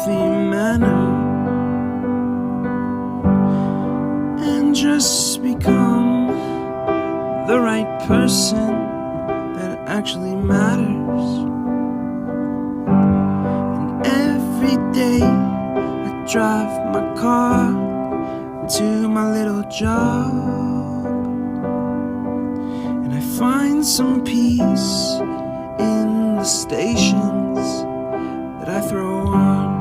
healthy manner and just become the right person that actually matters. And every day I drive my car to my little job, and I find some peace in the stations that I throw on.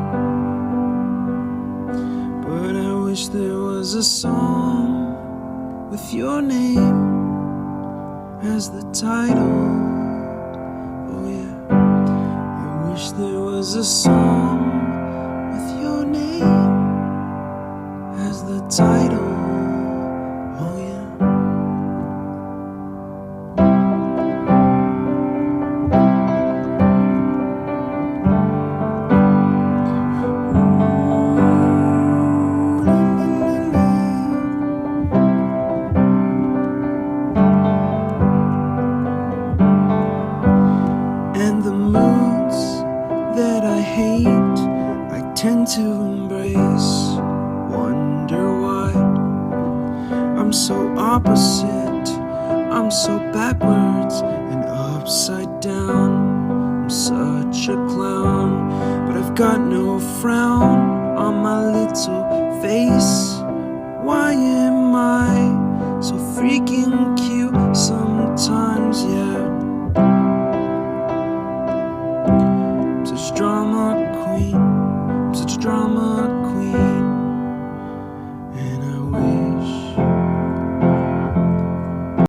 But I wish there was a song with your name as the title. Oh yeah, I wish there was a song with your name as the title. Oh yeah. And the moods that I hate, I tend to embrace. Wonder why I'm so opposite, I'm so backwards and upside down. I'm such a clown, but I've got no frown on my little face. Why am I so freaking